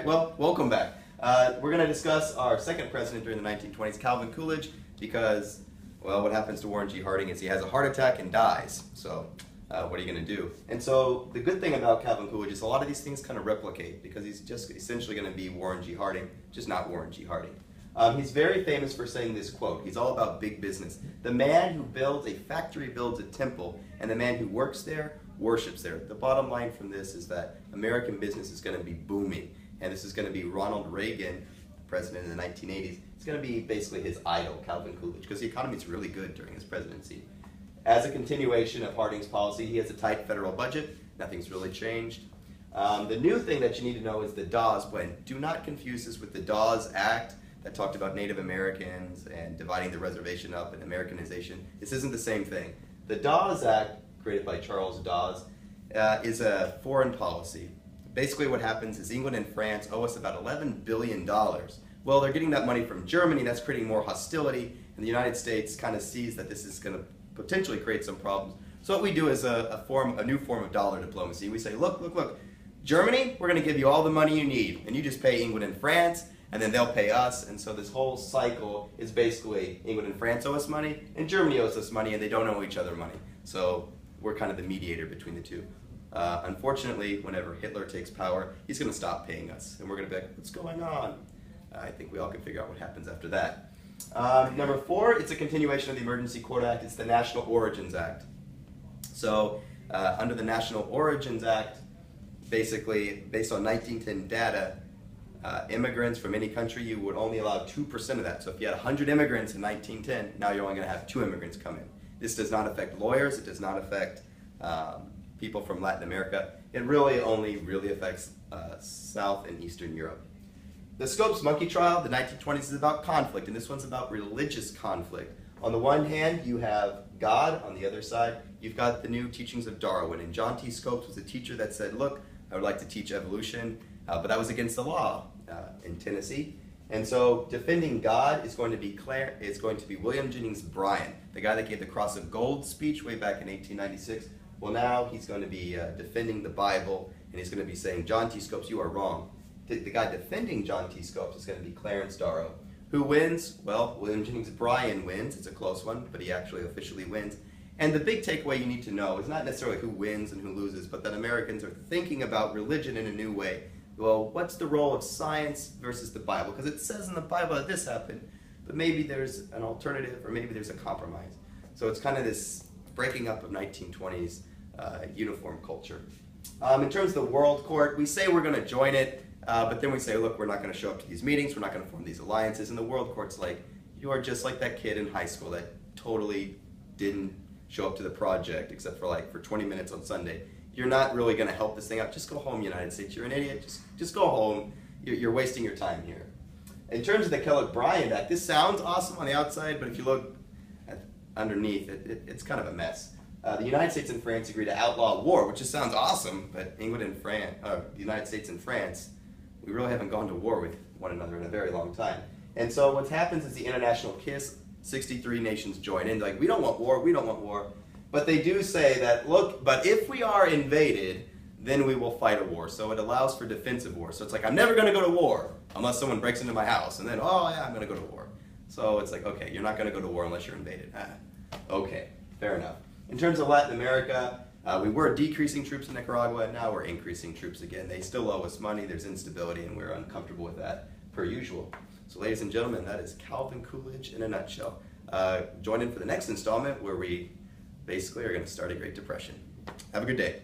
Well, welcome back. We're going to discuss our second president during the 1920s, Calvin Coolidge, because, well, what happens to Warren G. Harding is he has a heart attack and dies. So, what are you going to do? And so, the good thing about Calvin Coolidge is a lot of these things kind of replicate, because he's just essentially going to be Warren G. Harding, just not Warren G. Harding. He's very famous for saying this quote. He's all about big business. The man who builds a factory builds a temple, and the man who works there worships there. The bottom line from this is that American business is going to be booming. And this is going to be Ronald Reagan, president in the 1980s. It's going to be basically his idol, Calvin Coolidge, because the economy is really good during his presidency. As a continuation of Harding's policy, he has a tight federal budget. Nothing's really changed. The new thing that you need to know is the Dawes Plan. Do not confuse this with the Dawes Act that talked about Native Americans and dividing the reservation up and Americanization. This isn't the same thing. The Dawes Act, created by Charles Dawes, is a foreign policy. Basically what happens is England and France owe us about $11 billion. Well, they're getting that money from Germany, that's creating more hostility, and the United States kind of sees that this is going to potentially create some problems. So what we do is a new form of dollar diplomacy. We say, look, Germany, we're going to give you all the money you need, and you just pay England and France, and then they'll pay us. And so this whole cycle is basically England and France owe us money, and Germany owes us money, and they don't owe each other money. So we're kind of the mediator between the two. Unfortunately, whenever Hitler takes power, he's going to stop paying us, and we're going to be like, what's going on? I think we all can figure out what happens after that. Number 4, it's a continuation of the Emergency Court Act. It's the National Origins Act. So under the National Origins Act, basically, based on 1910 data, immigrants from any country, you would only allow 2% of that. So if you had 100 immigrants in 1910, now you're only going to have 2 immigrants come in. This does not affect lawyers. It does not affect people from Latin America. It really only affects South and Eastern Europe. The Scopes monkey trial, the 1920s, is about conflict, and this one's about religious conflict. On the one hand, you have God. On the other side, you've got the new teachings of Darwin. And John T. Scopes was a teacher that said, look, I would like to teach evolution, but that was against the law in Tennessee. And so defending God is going to be William Jennings Bryan, the guy that gave the Cross of Gold speech way back in 1896. Well, now he's going to be defending the Bible, and he's going to be saying, John T. Scopes, you are wrong. The guy defending John T. Scopes is going to be Clarence Darrow. Who wins? Well, William Jennings Bryan wins. It's a close one, but he actually officially wins. And the big takeaway you need to know is not necessarily who wins and who loses, but that Americans are thinking about religion in a new way. Well, what's the role of science versus the Bible? Because it says in the Bible that this happened, but maybe there's an alternative, or maybe there's a compromise. So it's kind of this breaking up of 1920s uniform culture. In terms of the World Court, we say we're going to join it, but then we say, look, we're not going to show up to these meetings, we're not going to form these alliances, and the World Court's like, you are just like that kid in high school that totally didn't show up to the project except for 20 minutes on Sunday. You're not really going to help this thing out. Just go home, United States. You're an idiot. Just go home. You're wasting your time here. In terms of the Kellogg-Briand Act, this sounds awesome on the outside, but if you look underneath, it's kind of a mess. The United States and France agreed to outlaw war, which just sounds awesome, but England and the United States and France, we really haven't gone to war with one another in a very long time. And so what happens is the international kiss, 63 nations join in, like, we don't want war, we don't want war. But they do say that, look, but if we are invaded, then we will fight a war. So it allows for defensive war. So it's like, I'm never going to go to war unless someone breaks into my house. And then, oh yeah, I'm going to go to war. So it's like, okay, you're not going to go to war unless you're invaded. Okay, fair enough. In terms of Latin America, we were decreasing troops in Nicaragua, and now we're increasing troops again. They still owe us money, there's instability, and we're uncomfortable with that, per usual. So ladies and gentlemen, that is Calvin Coolidge in a nutshell. Join in for the next installment where we basically are going to start a Great Depression. Have a good day.